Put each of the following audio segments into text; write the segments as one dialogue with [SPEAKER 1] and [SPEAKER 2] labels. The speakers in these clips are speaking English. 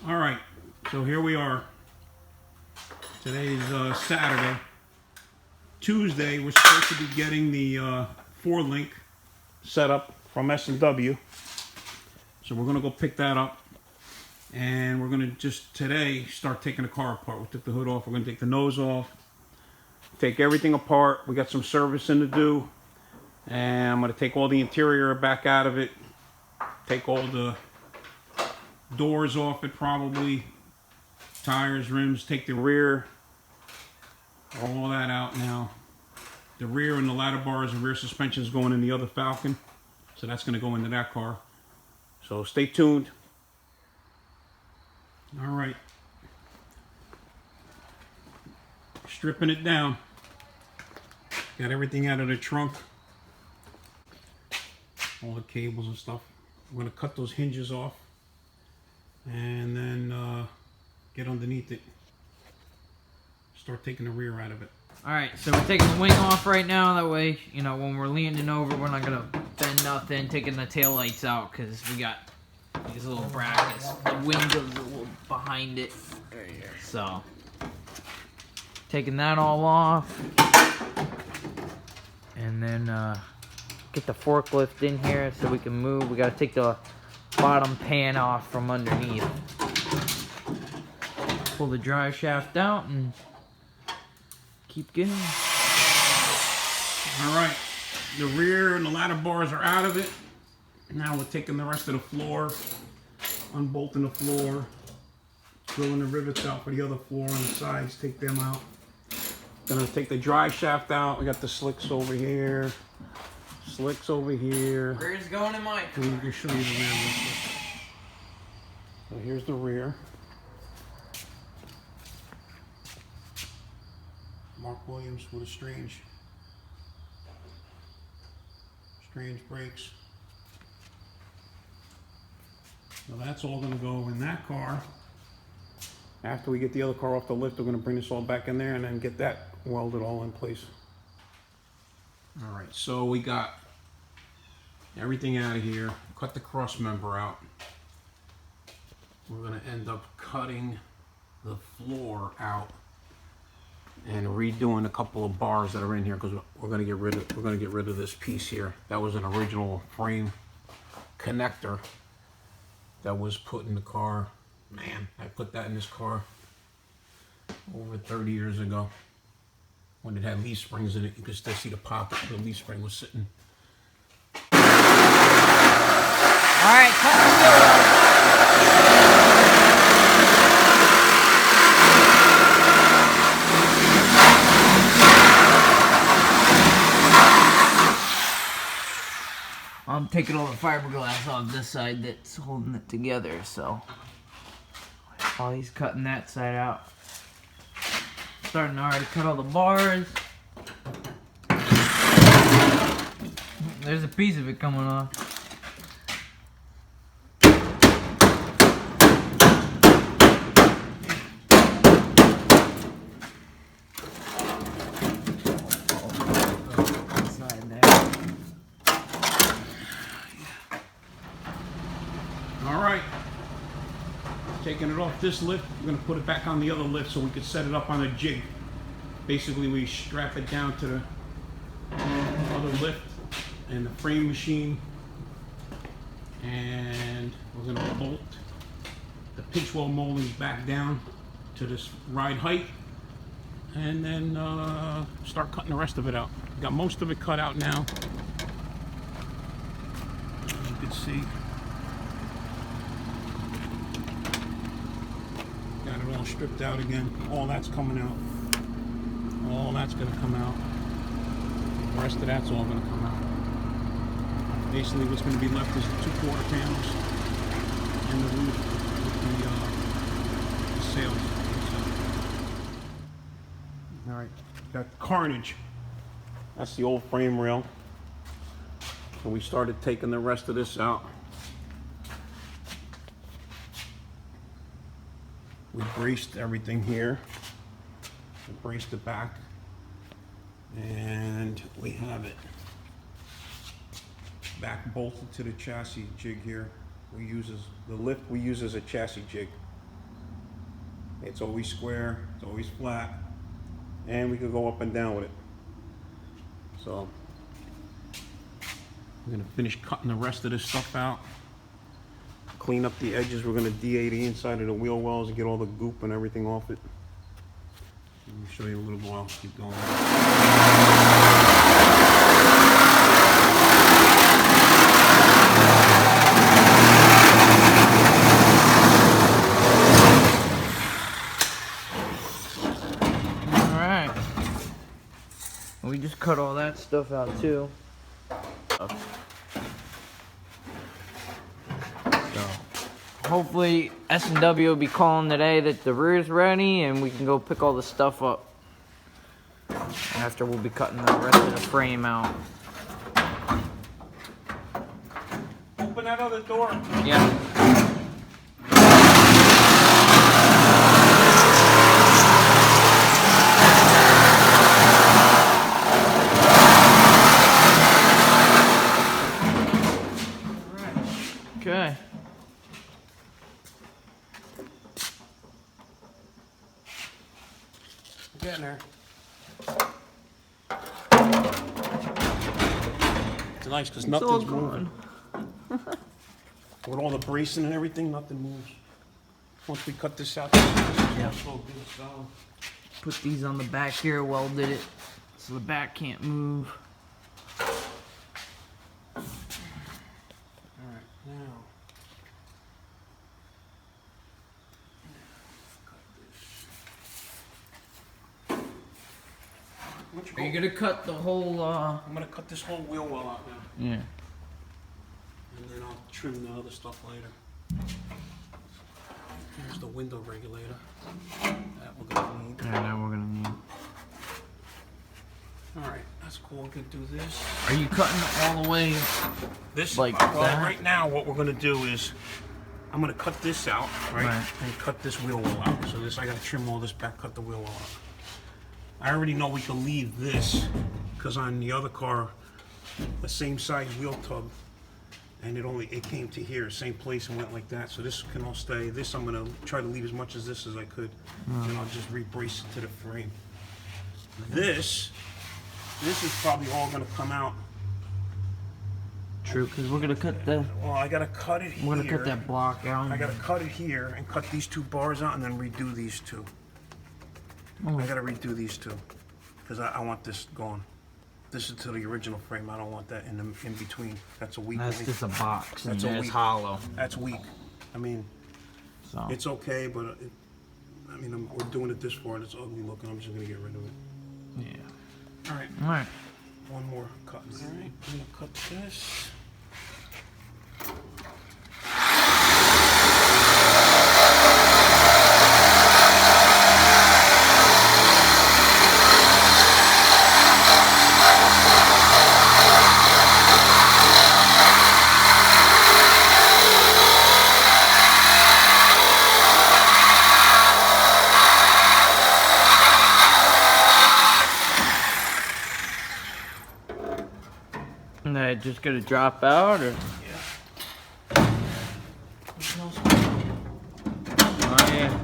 [SPEAKER 1] All right, so here we are. Today's Saturday. Tuesday, we're supposed to be getting the 4Link set up from S&W. So we're gonna go pick that up, and we're gonna just today start taking the car apart. We took the hood off. We're gonna take the nose off, take everything apart. We got some servicing to do, and I'm gonna take all the interior back out of it, take all the doors off it probably, tires, rims, take the rear, all that out now. The rear and the ladder bars and rear suspension is going in the other Falcon, so that's going to go into that car. So stay tuned. All right, stripping it down. Got everything out of the trunk, all the cables and stuff. I'm going to cut those hinges off and then get underneath it, start taking the rear out of it.
[SPEAKER 2] Alright, so we're taking the wing off right now. That way, you know, when we're leaning over, we're not going to bend nothing. Taking the tail lights out because we got these little brackets. The wing goes a little behind it. So, taking that all off. And then get the forklift in here so we can move. We got to take the bottom pan off from underneath. Pull the drive shaft out and keep going.
[SPEAKER 1] All right, the rear and the ladder bars are out of it. Now we're taking the rest of the floor, unbolting the floor, drilling the rivets out for the other floor on the sides, take them out. Gonna take the drive shaft out. We got the slicks over here, slicks over here.
[SPEAKER 2] Rear's going in my car.
[SPEAKER 1] We can show you the rear. So here's the rear. Mark Williams with a strange brakes. So that's all going to go in that car. After we get the other car off the lift, we're going to bring this all back in there and then get that welded all in place. All right, so we got everything out of here. Cut the cross member out. We're going to end up cutting the floor out and redoing a couple of bars that are in here because we're going to get rid of this piece here. That was an original frame connector that was put in the car. Man, I put that in this car over 30 years ago when it had leaf springs in it. You could still see the pocket where the leaf spring was sitting.
[SPEAKER 2] All right, cut the wheel off. I'm taking all the fiberglass off this side that's holding it together, so while he's cutting that side out, starting to already cut all the bars. There's a piece of it coming off.
[SPEAKER 1] Taking it off this lift, we're going to put it back on the other lift so we can set it up on a jig. Basically, we strap it down to the other lift and the frame machine, and we're going to bolt the pitch weld moldings back down to this ride height, and then start cutting the rest of it out. We got most of it cut out now, as you can see. Got it all stripped out again. All that's coming out. All that's going to come out. The rest of that's all going to come out. Basically, what's going to be left is the 2/4 panels and the roof with the sails. All right, got Carnage. That's the old frame rail. So we started taking the rest of this out. We braced everything here. We braced it back. And we have it back bolted to the chassis jig here. The lift we use as a chassis jig. It's always square, it's always flat, and we could go up and down with it. So I'm gonna finish cutting the rest of this stuff out. Clean up the edges. We're gonna de-8 the inside of the wheel wells and get all the goop and everything off it. Let me show you a little while. Keep going.
[SPEAKER 2] We just cut all that stuff out too. So hopefully S&W will be calling today that the rear's ready and we can go pick all the stuff up. After we'll be cutting the rest of the frame out.
[SPEAKER 1] Open that other door.
[SPEAKER 2] Yeah. Okay.
[SPEAKER 1] I'm getting there. It's nice because nothing's moving. With all the bracing and everything, nothing moves. Once we cut this out,
[SPEAKER 2] Yeah.
[SPEAKER 1] so good, solid.
[SPEAKER 2] Put these on the back here, welded it so the back can't move.
[SPEAKER 1] Alright, now.
[SPEAKER 2] Are you gonna cut the whole,
[SPEAKER 1] I'm gonna cut this whole wheel well out now.
[SPEAKER 2] Yeah.
[SPEAKER 1] And then I'll trim the other stuff later. Here's the window regulator. That we're gonna need.
[SPEAKER 2] Yeah, that we're gonna need.
[SPEAKER 1] Alright, that's cool. We can do this.
[SPEAKER 2] Are you cutting all the way?
[SPEAKER 1] This,
[SPEAKER 2] Like
[SPEAKER 1] well,
[SPEAKER 2] that?
[SPEAKER 1] right now what we're gonna do is I'm gonna cut this out, right?
[SPEAKER 2] Right.
[SPEAKER 1] And cut this wheel well out. So this, I gotta trim all this back, cut the wheel well out. I already know we can leave this, because on the other car, the same size wheel tub, and it came to here, same place, and went like that. So this can all stay. This I'm gonna try to leave as much as this as I could, and I'll just re-brace it to the frame. This is probably all gonna come out.
[SPEAKER 2] True, because we're gonna cut the.
[SPEAKER 1] Well, I gotta cut it here.
[SPEAKER 2] We're gonna cut that block out.
[SPEAKER 1] I gotta cut it here and cut these two bars out and then redo these two.
[SPEAKER 2] Oh.
[SPEAKER 1] I gotta redo these two because I want this gone. This is to the original frame. I don't want that in between. That's a weak.
[SPEAKER 2] That's
[SPEAKER 1] link.
[SPEAKER 2] just a box, and
[SPEAKER 1] That's a
[SPEAKER 2] it's
[SPEAKER 1] weak-
[SPEAKER 2] hollow.
[SPEAKER 1] That's weak. I mean,
[SPEAKER 2] So
[SPEAKER 1] it's okay, but we're doing it this far and it's ugly looking. I'm just gonna get rid of it.
[SPEAKER 2] yeah.
[SPEAKER 1] All right,
[SPEAKER 2] All right.
[SPEAKER 1] one more cut. All right, I'm gonna cut this.
[SPEAKER 2] And that just gonna drop out, or? Oh yeah.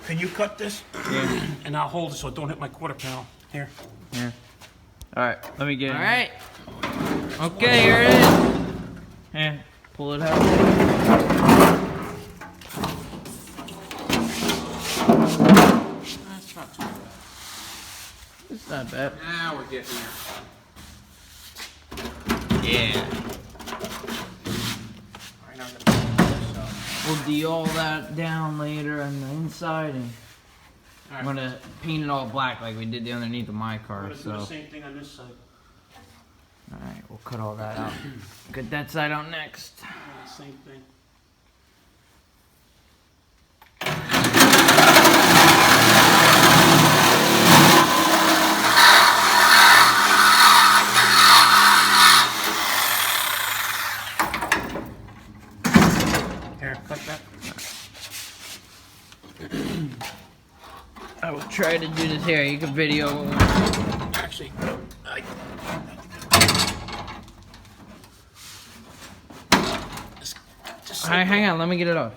[SPEAKER 1] Can you cut this?
[SPEAKER 2] Yeah.
[SPEAKER 1] And I'll hold it so it don't hit my quarter panel. Here.
[SPEAKER 2] Yeah. All right. Let me get. All right. Okay, here it is. Yeah. Pull it out.
[SPEAKER 1] That's not too bad.
[SPEAKER 2] It's not bad.
[SPEAKER 1] Now we're getting there.
[SPEAKER 2] Yeah.
[SPEAKER 1] Alright, now I'm gonna put this up.
[SPEAKER 2] We'll de all that down later on the inside, and I'm gonna paint it all black like we did the underneath of my
[SPEAKER 1] I'm
[SPEAKER 2] car.
[SPEAKER 1] gonna do
[SPEAKER 2] So.
[SPEAKER 1] the same thing on this side.
[SPEAKER 2] All right. We'll cut all that out. Cut that side out next.
[SPEAKER 1] Same thing. Here, cut that.
[SPEAKER 2] I will try to do this here. You can video.
[SPEAKER 1] Actually, just
[SPEAKER 2] Hang on. Let me get it off.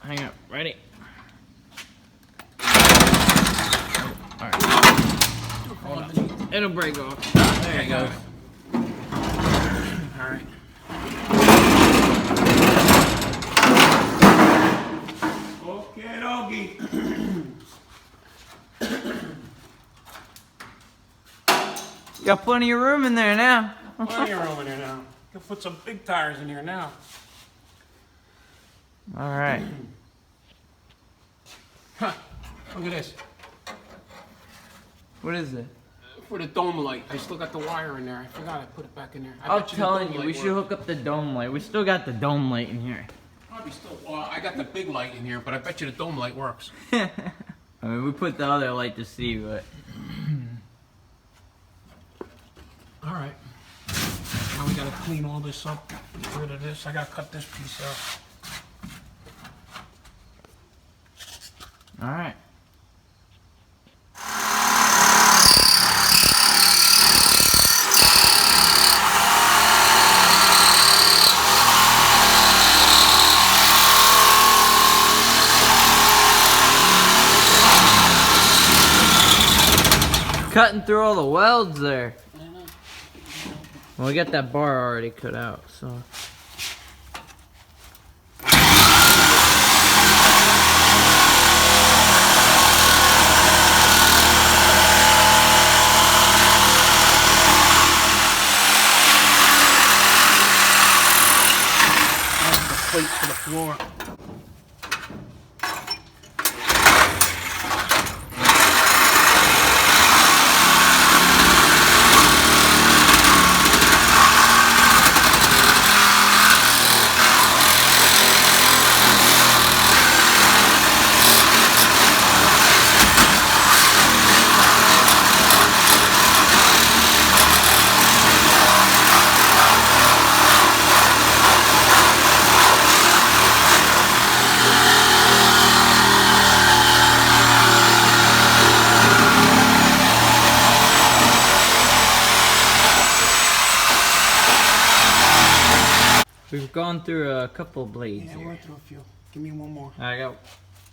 [SPEAKER 2] Hang on. Ready? All right. Hold on. It'll break off. There you go.
[SPEAKER 1] All right. Okay, doggy.
[SPEAKER 2] Got plenty of room in there now.
[SPEAKER 1] Plenty of room in there now. You can put some big tires in here now.
[SPEAKER 2] All right.
[SPEAKER 1] Huh. Look at this.
[SPEAKER 2] What is it?
[SPEAKER 1] For the dome light. I still got the wire in there. I forgot I put it back in there.
[SPEAKER 2] I'm telling you, we should hook up the dome light. We still got the dome light in here.
[SPEAKER 1] Probably still. Well, I got the big light in here, but I bet you the dome light works.
[SPEAKER 2] I mean, we put the other light to see, but.
[SPEAKER 1] All right. Now we gotta clean all this up. Get rid of this. I gotta cut this piece out.
[SPEAKER 2] All right. Cutting through all the welds there. Well, we got that bar already cut out, so.
[SPEAKER 1] Plate for the floor.
[SPEAKER 2] We've gone through a couple of blades
[SPEAKER 1] Yeah, we
[SPEAKER 2] here.
[SPEAKER 1] went through a few. Give me one more.
[SPEAKER 2] I got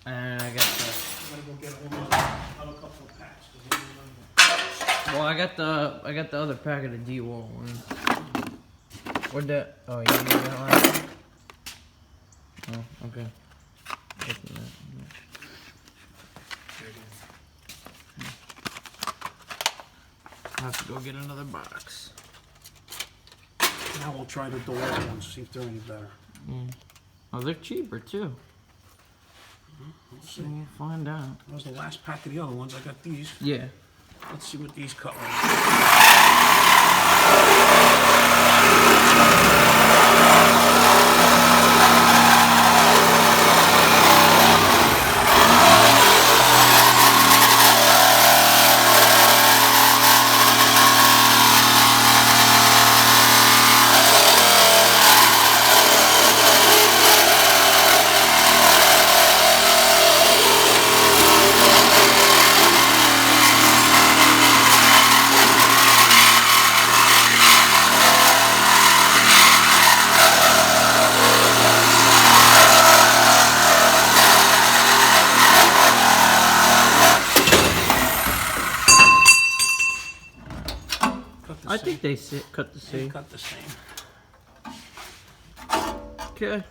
[SPEAKER 2] the.
[SPEAKER 1] I gotta go get another couple of packs.
[SPEAKER 2] Well, I got the other packet of D-wall ones. Where'd that? Oh, you need that one? Oh, okay. I have to go get another box.
[SPEAKER 1] Now we'll try the door ones, see if they're any better.
[SPEAKER 2] Oh, they're cheaper too.
[SPEAKER 1] Let's
[SPEAKER 2] So
[SPEAKER 1] see.
[SPEAKER 2] we'll find out.
[SPEAKER 1] That was the last pack of the other ones. I got these.
[SPEAKER 2] Yeah.
[SPEAKER 1] Let's see what these cut like.
[SPEAKER 2] I think they cut the
[SPEAKER 1] They
[SPEAKER 2] same.
[SPEAKER 1] cut the same.
[SPEAKER 2] Okay.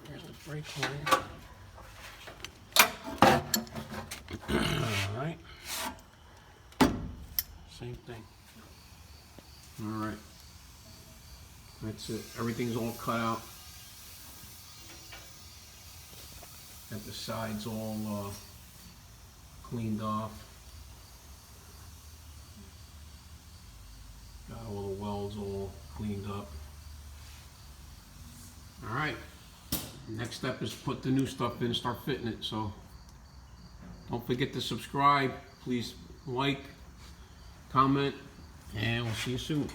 [SPEAKER 1] Here's the brake line. All right. Same thing. All right. That's it. Everything's all cut out. Got the sides all cleaned off. Got all the welds all cleaned up. All right. Next step is put the new stuff in, start fitting it. So don't forget to subscribe. Please like, comment, and we'll see you soon.